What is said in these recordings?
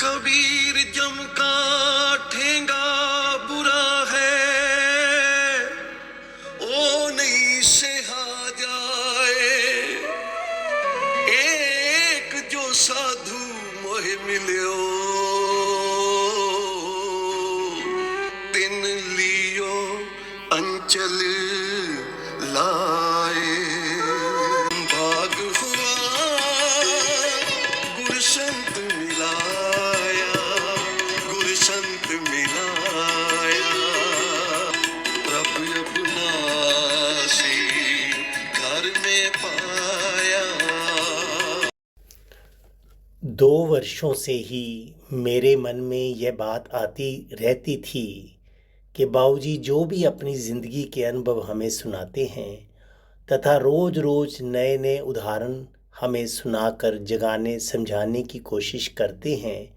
कबीर जम का ठेंगा बुरा है, ओ नहीं सहा जाए। एक जो साधु मोह मिलियो, तिन लियो अंचल लाए। भाग हुआ गुर संत मिलाया, गुर संत मिलाया। प्रभु अपना से घर में पाया। 2 वर्षों से ही मेरे मन में यह बात आती रहती थी कि बाबूजी जो भी अपनी ज़िंदगी के अनुभव हमें सुनाते हैं तथा रोज़ रोज़ नए नए उदाहरण हमें सुनाकर जगाने समझाने की कोशिश करते हैं,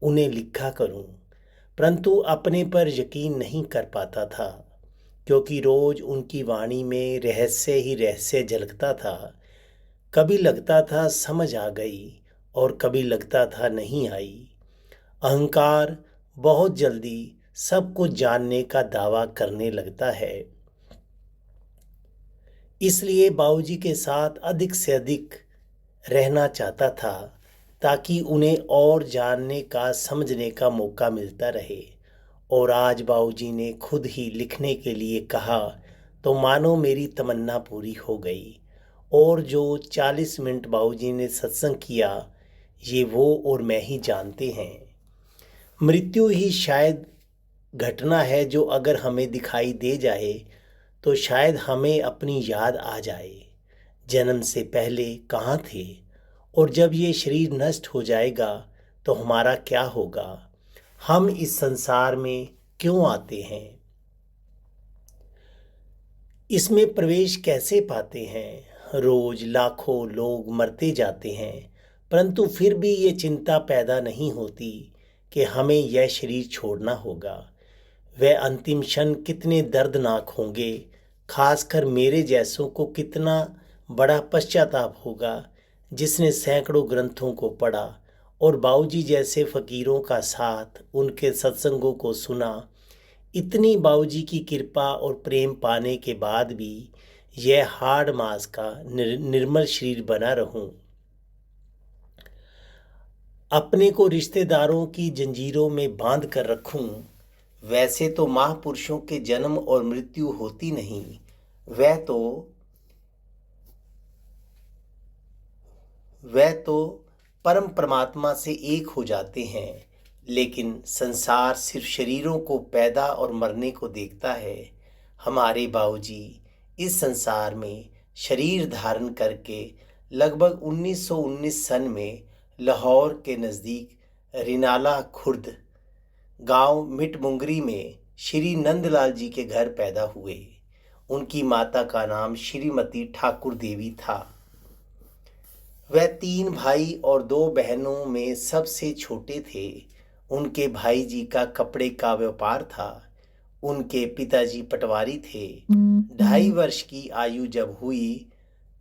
उन्हें लिखा करूं। परंतु अपने पर यकीन नहीं कर पाता था, क्योंकि रोज़ उनकी वाणी में रहस्य ही रहस्य झलकता था। कभी लगता था समझ आ गई और कभी लगता था नहीं आई। अहंकार बहुत जल्दी सब कुछ जानने का दावा करने लगता है। इसलिए बाबूजी के साथ अधिक से अधिक रहना चाहता था, ताकि उन्हें और जानने का समझने का मौका मिलता रहे। और आज बाबूजी ने खुद ही लिखने के लिए कहा तो मानो मेरी तमन्ना पूरी हो गई। और जो 40 मिनट बाबूजी ने सत्संग किया, ये वो और मैं ही जानते हैं। मृत्यु ही शायद घटना है जो अगर हमें दिखाई दे जाए तो शायद हमें अपनी याद आ जाए, जन्म से पहले कहाँ थे और जब ये शरीर नष्ट हो जाएगा तो हमारा क्या होगा, हम इस संसार में क्यों आते हैं, इसमें प्रवेश कैसे पाते हैं। रोज लाखों लोग मरते जाते हैं, परंतु फिर भी ये चिंता पैदा नहीं होती कि हमें यह शरीर छोड़ना होगा। वह अंतिम क्षण कितने दर्दनाक होंगे, खासकर मेरे जैसों को कितना बड़ा पश्चाताप होगा जिसने सैकड़ों ग्रंथों को पढ़ा और बाबूजी जैसे फकीरों का साथ, उनके सत्संगों को सुना। इतनी बाबूजी की कृपा और प्रेम पाने के बाद भी यह हाड़ मांस का निर्मल शरीर बना रहूं। अपने को रिश्तेदारों की जंजीरों में बांध कर रखूं। वैसे तो महापुरुषों के जन्म और मृत्यु होती नहीं, वह तो परम परमात्मा से एक हो जाते हैं। लेकिन संसार सिर्फ शरीरों को पैदा और मरने को देखता है। हमारे बाबूजी इस संसार में शरीर धारण करके लगभग 1919 सन में लाहौर के नज़दीक रिनाला खुर्द गांव मिटमुंगरी में श्री नंदलाल जी के घर पैदा हुए। उनकी माता का नाम श्रीमती ठाकुर देवी था। वह 3 भाई और 2 बहनों में सबसे छोटे थे। उनके भाई जी का कपड़े का व्यापार था। उनके पिताजी पटवारी थे। 2.5 वर्ष की आयु जब हुई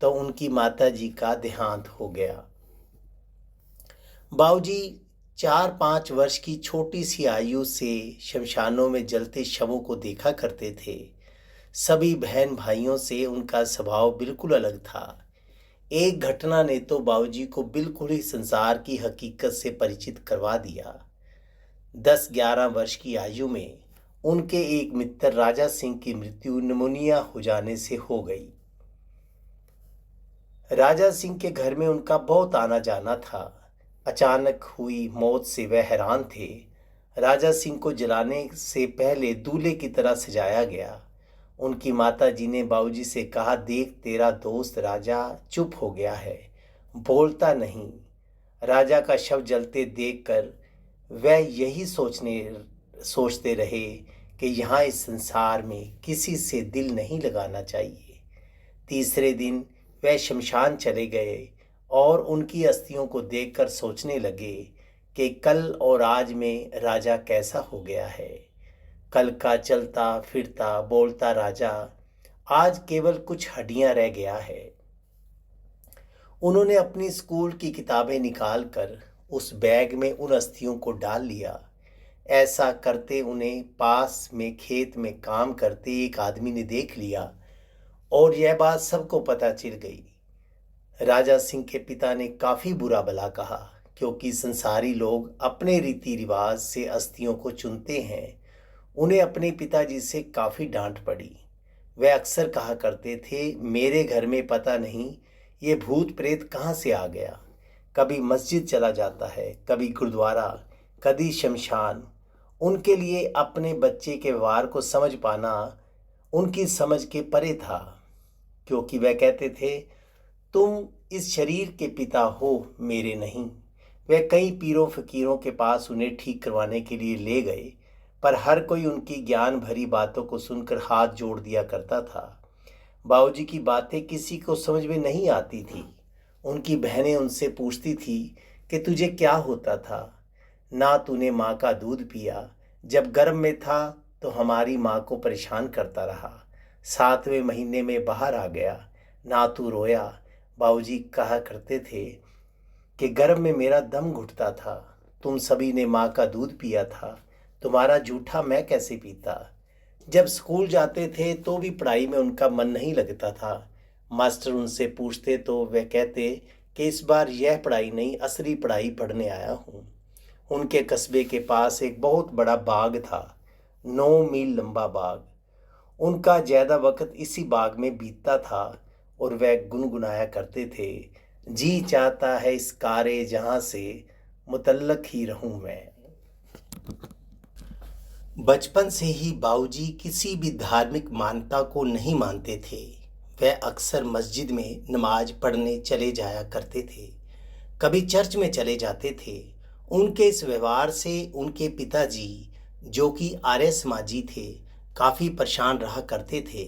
तो उनकी माता जी का देहांत हो गया। बाबूजी 4-5 वर्ष की छोटी सी आयु से शमशानों में जलते शवों को देखा करते थे। सभी बहन भाइयों से उनका स्वभाव बिल्कुल अलग था। एक घटना ने तो बाबूजी को बिल्कुल ही संसार की हकीकत से परिचित करवा दिया। 10-11 वर्ष की आयु में उनके एक मित्र राजा सिंह की मृत्यु निमोनिया हो जाने से हो गई। राजा सिंह के घर में उनका बहुत आना जाना था। अचानक हुई मौत से वह हैरान थे। राजा सिंह को जलाने से पहले दूल्हे की तरह सजाया गया। उनकी माता जी ने बाबूजी से कहा, देख तेरा दोस्त राजा चुप हो गया है, बोलता नहीं। राजा का शव जलते देखकर वह यही सोचते रहे कि यहाँ इस संसार में किसी से दिल नहीं लगाना चाहिए। तीसरे दिन वह शमशान चले गए और उनकी अस्थियों को देखकर सोचने लगे कि कल और आज में राजा कैसा हो गया है। कल का चलता फिरता बोलता राजा आज केवल कुछ हड्डियां रह गया है। उन्होंने अपनी स्कूल की किताबें निकालकर उस बैग में उन अस्थियों को डाल लिया। ऐसा करते उन्हें पास में खेत में काम करते एक आदमी ने देख लिया और यह बात सबको पता चल गई। राजा सिंह के पिता ने काफी बुरा भला कहा, क्योंकि संसारी लोग अपने रीति रिवाज से अस्थियों को चुनते हैं। उन्हें अपने पिताजी से काफी डांट पड़ी। वह अक्सर कहा करते थे, मेरे घर में पता नहीं ये भूत प्रेत कहाँ से आ गया। कभी मस्जिद चला जाता है, कभी गुरुद्वारा, कभी शमशान। उनके लिए अपने बच्चे के व्यवहार को समझ पाना उनकी समझ के परे था, क्योंकि वह कहते थे, तुम इस शरीर के पिता हो, मेरे नहीं। वह कई पीरों फकीरों के पास उन्हें ठीक करवाने के लिए ले गए, पर हर कोई उनकी ज्ञान भरी बातों को सुनकर हाथ जोड़ दिया करता था। बाबूजी की बातें किसी को समझ में नहीं आती थी। उनकी बहनें उनसे पूछती थी कि तुझे क्या होता था, ना तूने माँ का दूध पिया, जब गर्भ में था तो हमारी माँ को परेशान करता रहा, 7वें महीने में बाहर आ गया, ना तू रोया। बाबूजी कहा करते थे कि गर्भ में मेरा दम घुटता था, तुम सभी ने माँ का दूध पिया था, तुम्हारा जूठा मैं कैसे पीता। जब स्कूल जाते थे तो भी पढ़ाई में उनका मन नहीं लगता था। मास्टर उनसे पूछते तो वह कहते कि इस बार यह पढ़ाई नहीं, असली पढ़ाई पढ़ने आया हूँ। उनके कस्बे के पास एक बहुत बड़ा बाग था, 9 मील लंबा बाग। उनका ज़्यादा वक्त इसी बाग में बीतता था और वह गुनगुनाया करते थे, जी चाहता है इस कारे जहाँ से मुतल्लक ही रहूँ मैं। बचपन से ही बाबूजी किसी भी धार्मिक मान्यता को नहीं मानते थे। वह अक्सर मस्जिद में नमाज पढ़ने चले जाया करते थे, कभी चर्च में चले जाते थे। उनके इस व्यवहार से उनके पिताजी, जो कि आर्य समाजी थे, काफ़ी परेशान रहा करते थे।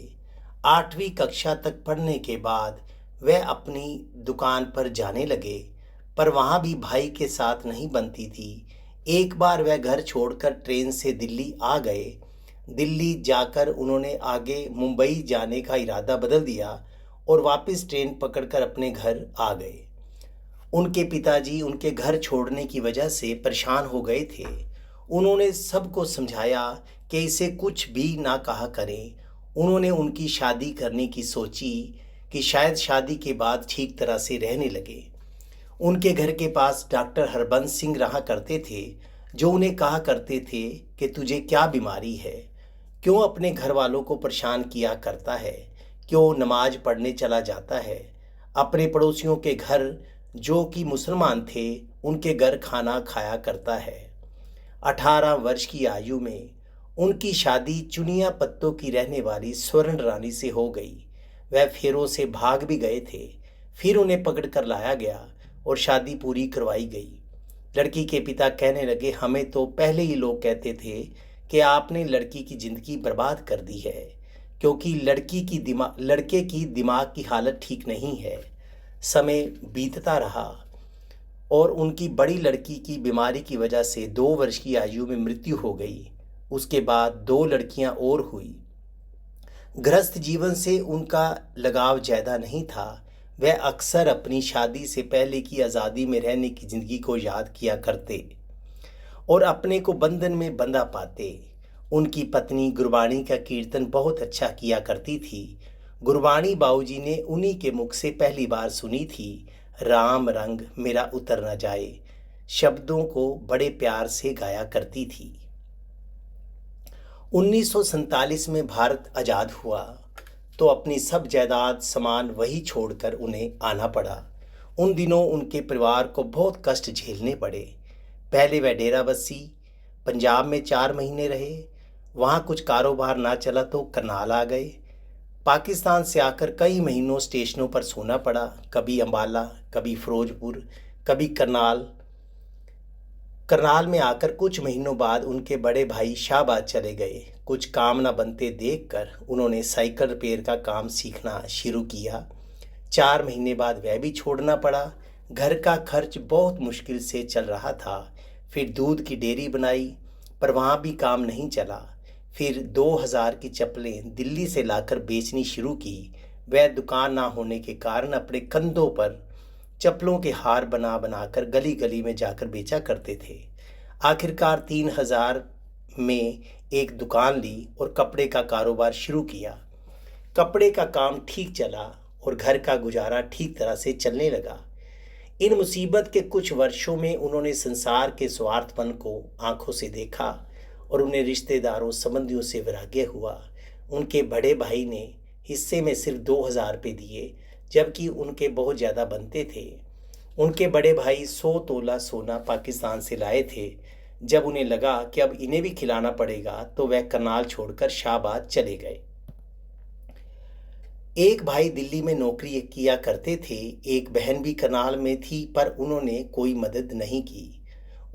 8वीं कक्षा तक पढ़ने के बाद वह अपनी दुकान पर जाने लगे, पर वहाँ भी भाई के साथ नहीं बनती थी। एक बार वह घर छोड़कर ट्रेन से दिल्ली आ गए। दिल्ली जाकर उन्होंने आगे मुंबई जाने का इरादा बदल दिया और वापस ट्रेन पकड़कर अपने घर आ गए। उनके पिताजी उनके घर छोड़ने की वजह से परेशान हो गए थे। उन्होंने सबको समझाया कि इसे कुछ भी ना कहा करें। उन्होंने उनकी शादी करने की सोची कि शायद शादी के बाद ठीक तरह से रहने लगे। उनके घर के पास डॉक्टर हरबंस सिंह रहा करते थे, जो उन्हें कहा करते थे कि तुझे क्या बीमारी है, क्यों अपने घर वालों को परेशान किया करता है, क्यों नमाज पढ़ने चला जाता है। अपने पड़ोसियों के घर, जो कि मुसलमान थे, उनके घर खाना खाया करता है। 18 वर्ष की आयु में उनकी शादी चुनिया पत्तों की रहने वाली स्वर्ण रानी से हो गई। वह फेरों से भाग भी गए थे, फिर उन्हें पकड़ कर लाया गया और शादी पूरी करवाई गई। लड़की के पिता कहने लगे, हमें तो पहले ही लोग कहते थे कि आपने लड़की की ज़िंदगी बर्बाद कर दी है, क्योंकि लड़के की दिमाग की हालत ठीक नहीं है। समय बीतता रहा और उनकी बड़ी लड़की की बीमारी की वजह से 2 वर्ष की आयु में मृत्यु हो गई। उसके बाद 2 लड़कियां और हुई। गृहस्थ जीवन से उनका लगाव ज़्यादा नहीं था। वह अक्सर अपनी शादी से पहले की आज़ादी में रहने की ज़िंदगी को याद किया करते और अपने को बंधन में बंधा पाते। उनकी पत्नी गुरबाणी का कीर्तन बहुत अच्छा किया करती थी। गुरबाणी बाबूजी ने उन्हीं के मुख से पहली बार सुनी थी। राम रंग मेरा उतर न जाए शब्दों को बड़े प्यार से गाया करती थी। 1947 में भारत आज़ाद हुआ तो अपनी सब जायदाद सामान वही छोड़कर उन्हें आना पड़ा। उन दिनों उनके परिवार को बहुत कष्ट झेलने पड़े। पहले वह डेराबस्सी पंजाब में 4 महीने रहे। वहाँ कुछ कारोबार ना चला तो करनाल आ गए। पाकिस्तान से आकर कई महीनों स्टेशनों पर सोना पड़ा, कभी अम्बाला, कभी फिरोजपुर, कभी करनाल। करनाल में आकर कुछ महीनों बाद उनके बड़े भाई शाहबाद चले गए। कुछ काम न बनते देखकर उन्होंने साइकिल रिपेयर का काम सीखना शुरू किया। 4 महीने बाद वह भी छोड़ना पड़ा। घर का खर्च बहुत मुश्किल से चल रहा था। फिर दूध की डेयरी बनाई, पर वहाँ भी काम नहीं चला। फिर 2000 की चप्पलें दिल्ली से लाकर बेचनी शुरू की। वह दुकान ना होने के कारण अपने कंधों पर चप्पलों के हार बना बनाकर गली गली में जाकर बेचा करते थे। आखिरकार 3,000 में एक दुकान ली और कपड़े का कारोबार शुरू किया। कपड़े का काम ठीक चला और घर का गुजारा ठीक तरह से चलने लगा। इन मुसीबत के कुछ वर्षों में उन्होंने संसार के स्वार्थपन को आंखों से देखा और उन्हें रिश्तेदारों संबंधियों से वैराग्य हुआ। उनके बड़े भाई ने हिस्से में सिर्फ 2,000 रुपये दिए, जबकि उनके बहुत ज़्यादा बनते थे। उनके बड़े भाई 100 तोला सोना पाकिस्तान से लाए थे। जब उन्हें लगा कि अब इन्हें भी खिलाना पड़ेगा तो वह करनाल छोड़कर शाहबाद चले गए। एक भाई दिल्ली में नौकरी किया करते थे, एक बहन भी करनाल में थी, पर उन्होंने कोई मदद नहीं की।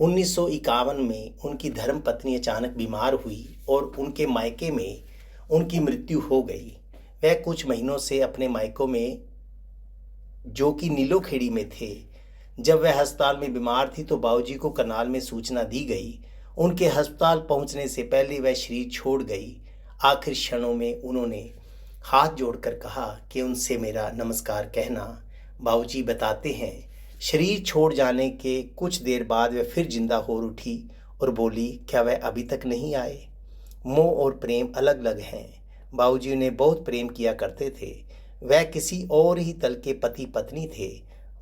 1951 में उनकी धर्मपत्नी अचानक बीमार हुई और उनके मायके में उनकी मृत्यु हो गई। वह कुछ महीनों से अपने मायकों में, जो कि नीलोखेड़ी में थे। जब वह अस्पताल में बीमार थी तो बाबूजी को करनाल में सूचना दी गई। उनके अस्पताल पहुंचने से पहले वह शरीर छोड़ गई। आखिर क्षणों में उन्होंने हाथ जोड़कर कहा कि उनसे मेरा नमस्कार कहना। बाबूजी बताते हैं, शरीर छोड़ जाने के कुछ देर बाद वह फिर जिंदा हो उठी और बोली, क्या वह अभी तक नहीं आए? मोह और प्रेम अलग अलग हैं। बाबूजी उन्हें बहुत प्रेम किया करते थे। वह किसी और ही तल के पति पत्नी थे।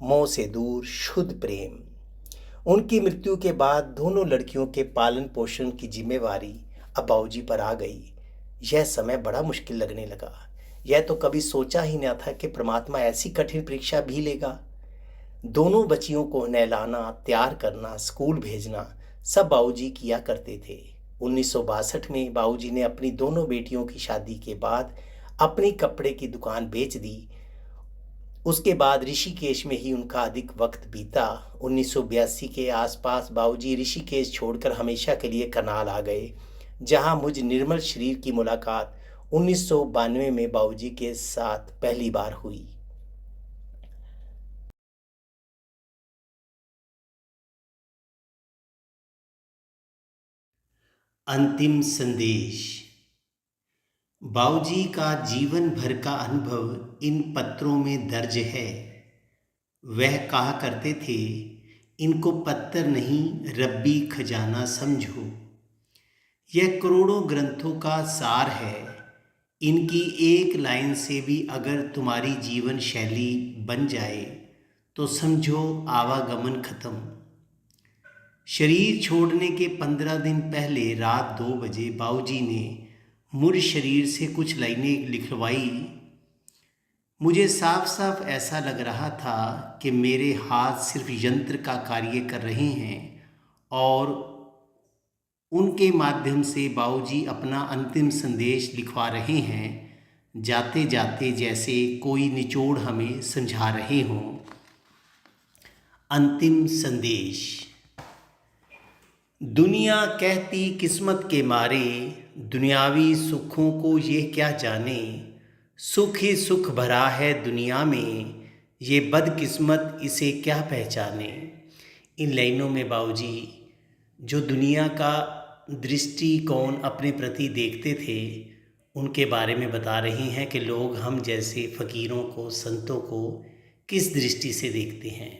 मोह से दूर शुद्ध प्रेम। उनकी मृत्यु के बाद दोनों लड़कियों के पालन पोषण की जिम्मेवारी अब बाबूजी पर आ गई। यह समय बड़ा मुश्किल लगने लगा। यह तो कभी सोचा ही न था कि परमात्मा ऐसी कठिन परीक्षा भी लेगा। दोनों बच्चियों को नहलाना, तैयार करना, स्कूल भेजना सब बाबूजी किया करते थे। 1962 में बाबूजी ने अपनी दोनों बेटियों की शादी के बाद अपनी कपड़े की दुकान बेच दी। उसके बाद ऋषिकेश में ही उनका अधिक वक्त बीता। 1982 के आसपास बाबूजी ऋषिकेश छोड़कर हमेशा के लिए करनाल आ गए, जहां मुझ निर्मल शरीर की मुलाकात 1992 में बाबूजी के साथ पहली बार हुई। अंतिम संदेश। बाबूजी का जीवन भर का अनुभव इन पत्रों में दर्ज है। वह कहा करते थे, इनको पत्थर नहीं रब्बी खजाना समझो। यह करोड़ों ग्रंथों का सार है। इनकी एक लाइन से भी अगर तुम्हारी जीवन शैली बन जाए तो समझो आवागमन खत्म। शरीर छोड़ने के 15 दिन पहले रात 2 बजे बाबूजी ने मुझ शरीर से कुछ लाइनें लिखवाई। मुझे साफ साफ ऐसा लग रहा था कि मेरे हाथ सिर्फ यंत्र का कार्य कर रहे हैं और उनके माध्यम से बाबूजी अपना अंतिम संदेश लिखवा रहे हैं, जाते जाते जैसे कोई निचोड़ हमें समझा रहे हों। अंतिम संदेश। दुनिया कहती किस्मत के मारे, दुनियावी सुखों को ये क्या जाने। सुख ही सुख भरा है दुनिया में, ये बदकिस्मत इसे क्या पहचाने। इन लाइनों में बाबूजी जो दुनिया का दृष्टिकोण अपने प्रति देखते थे उनके बारे में बता रहे हैं कि लोग हम जैसे फ़कीरों को, संतों को किस दृष्टि से देखते हैं।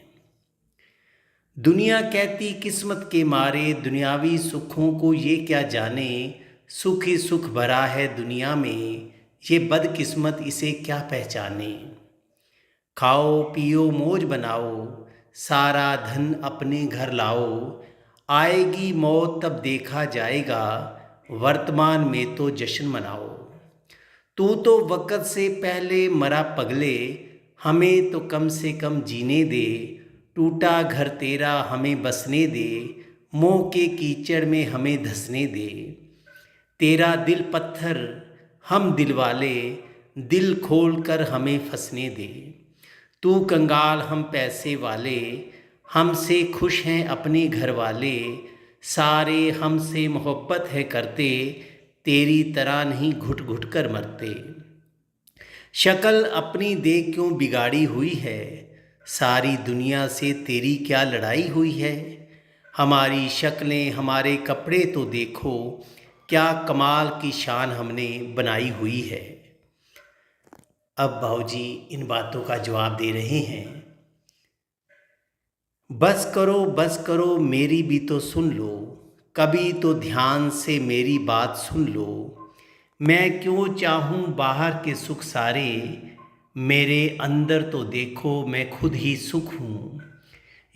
दुनिया कहती किस्मत के मारे, दुनियावी सुखों को ये क्या जाने। सुख ही सुख भरा है दुनिया में, ये बदकिस्मत इसे क्या पहचाने। खाओ पियो मौज बनाओ, सारा धन अपने घर लाओ। आएगी मौत तब देखा जाएगा, वर्तमान में तो जश्न मनाओ। तू तो वक़्त से पहले मरा पगले, हमें तो कम से कम जीने दे। टूटा घर तेरा हमें बसने दे, मोह के कीचड़ में हमें धंसने दे। तेरा दिल पत्थर हम दिल वाले, दिल खोल कर हमें फंसने दे। तू कंगाल हम पैसे वाले, हमसे खुश हैं अपने घर वाले। सारे हमसे मोहब्बत है करते, तेरी तरह नहीं घुट घुट कर मरते। शक्ल अपनी देख क्यों बिगाड़ी हुई है, सारी दुनिया से तेरी क्या लड़ाई हुई है। हमारी शक्लें हमारे कपड़े तो देखो, क्या कमाल की शान हमने बनाई हुई है। अब बाबूजी इन बातों का जवाब दे रहे हैं। बस करो मेरी भी तो सुन लो, कभी तो ध्यान से मेरी बात सुन लो। मैं क्यों चाहूँ बाहर के सुख सारे, मेरे अंदर तो देखो मैं खुद ही सुख हूँ।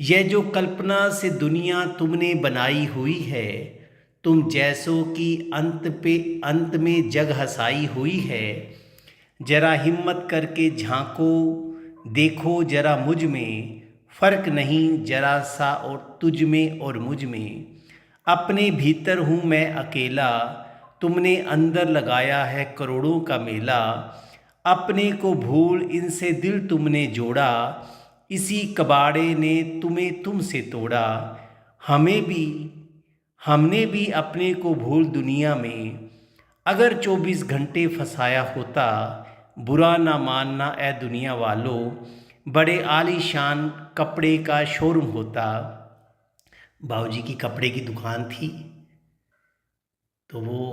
यह जो कल्पना से दुनिया तुमने बनाई हुई है, तुम जैसों की अंत में जग हसाई हुई है। जरा हिम्मत करके झांको, देखो जरा मुझ में, फर्क नहीं जरा सा और तुझ में और मुझ में। अपने भीतर हूँ मैं अकेला, तुमने अंदर लगाया है करोड़ों का मेला। अपने को भूल इनसे दिल तुमने जोड़ा, इसी कबाड़े ने तुम्हें तुमसे तोड़ा। हमें भी हमने भी अपने को भूल दुनिया में, अगर 24 घंटे फंसाया होता। बुरा ना मानना ए दुनिया वालों, बड़े आलीशान कपड़े का शोरूम होता। बाबूजी की कपड़े की दुकान थी, तो वो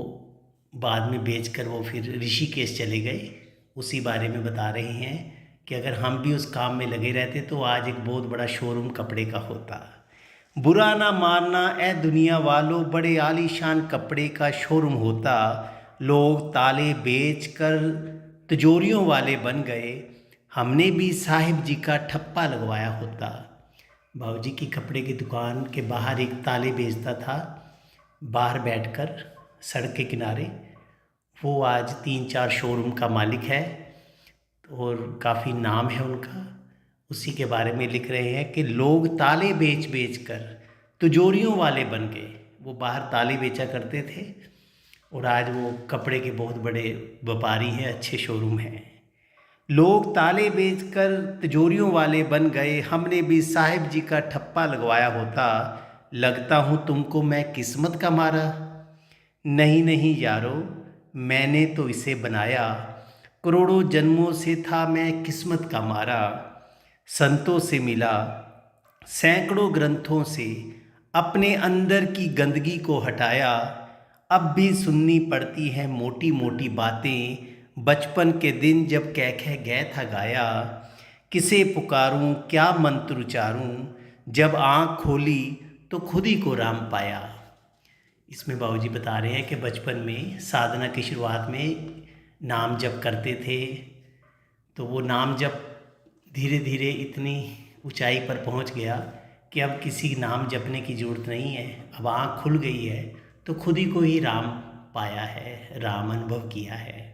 बाद में बेचकर वो फिर ऋषिकेश चले गए। उसी बारे में बता रहे हैं कि अगर हम भी उस काम में लगे रहते तो आज एक बहुत बड़ा शोरूम कपड़े का होता। बुरा ना मानना ए दुनिया वालों, बड़े आलीशान कपड़े का शोरूम होता। लोग ताले बेचकर तिजोरियों वाले बन गए, हमने भी साहिब जी का ठप्पा लगवाया होता। बाबूजी की कपड़े की दुकान के बाहर एक ताले बेचता था, बाहर बैठकर सड़क के किनारे। वो आज 3-4 शोरूम का मालिक है और काफ़ी नाम है उनका। उसी के बारे में लिख रहे हैं कि लोग ताले बेच बेच कर तिजोरियों वाले बन गए। वो बाहर ताले बेचा करते थे और आज वो कपड़े के बहुत बड़े व्यापारी हैं, अच्छे शोरूम हैं। लोग ताले बेचकर तिजोरियों वाले बन गए, हमने भी साहिब जी का ठप्पा लगवाया होता। लगता हूँ तुमको मैं किस्मत का मारा, नहीं नहीं यारो मैंने तो इसे बनाया। करोड़ों जन्मों से था मैं किस्मत का मारा। संतों से मिला सैकड़ों ग्रंथों से, अपने अंदर की गंदगी को हटाया। अब भी सुननी पड़ती हैं मोटी मोटी बातें, बचपन के दिन जब कह कह गया था गाया। किसे पुकारूं क्या मंत्र उचारूं, जब आँख खोली तो खुद ही को राम पाया। इसमें बाबूजी बता रहे हैं कि बचपन में साधना की शुरुआत में नाम जप करते थे, तो वो नाम जप धीरे धीरे इतनी ऊंचाई पर पहुंच गया कि अब किसी नाम जपने की ज़रूरत नहीं है। अब आँख खुल गई है तो खुद ही को ही राम पाया है, राम अनुभव किया है।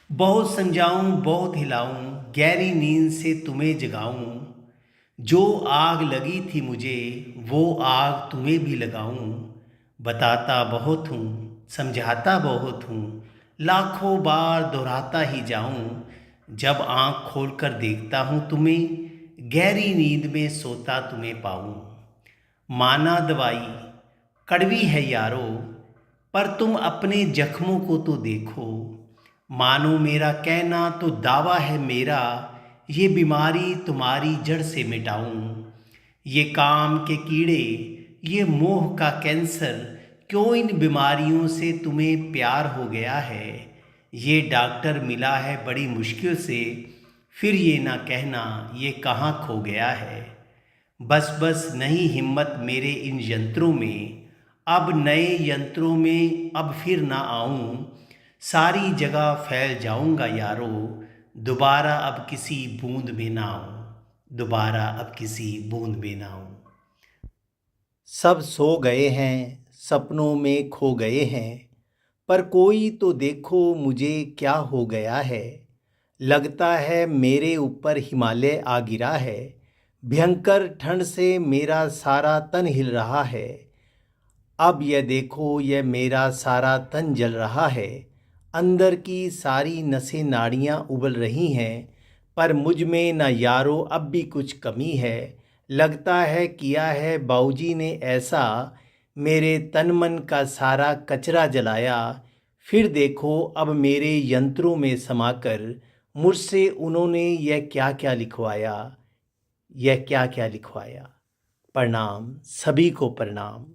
बहुत समझाऊं बहुत हिलाऊं, गहरी नींद से तुम्हें जगाऊं। जो आग लगी थी मुझे वो आग तुम्हें भी लगाऊं। बताता बहुत हूँ समझाता बहुत हूँ, लाखों बार दोहराता ही जाऊं। जब आँख खोलकर देखता हूँ तुम्हें, गहरी नींद में सोता तुम्हें पाऊं। माना दवाई कड़वी है यारो, पर तुम अपने जख्मों को तो देखो। मानो मेरा कहना तो दावा है मेरा, ये बीमारी तुम्हारी जड़ से मिटाऊं। ये काम के कीड़े ये मोह का कैंसर, क्यों इन बीमारियों से तुम्हें प्यार हो गया है। ये डॉक्टर मिला है बड़ी मुश्किल से, फिर ये ना कहना ये कहाँ खो गया है। बस बस नहीं हिम्मत मेरे इन यंत्रों में, अब नए यंत्रों में अब फिर ना आऊं। सारी जगह फैल जाऊंगा यारो, दोबारा अब किसी बूंद में ना आऊं। दोबारा अब किसी बूंद में ना आऊं। सब सो गए हैं सपनों में खो गए हैं, पर कोई तो देखो मुझे क्या हो गया है। लगता है मेरे ऊपर हिमालय आ गिरा है, भयंकर ठंड से मेरा सारा तन हिल रहा है। अब यह देखो यह मेरा सारा तन जल रहा है, अंदर की सारी नसें नाड़ियाँ उबल रही हैं, पर मुझ में न यारो अब भी कुछ कमी है। लगता है किया है बाऊजी ने ऐसा, मेरे तन मन का सारा कचरा जलाया। फिर देखो अब मेरे यंत्रों में समाकर, मुझसे उन्होंने यह क्या क्या लिखवाया, यह क्या क्या लिखवाया। प्रणाम, सभी को प्रणाम।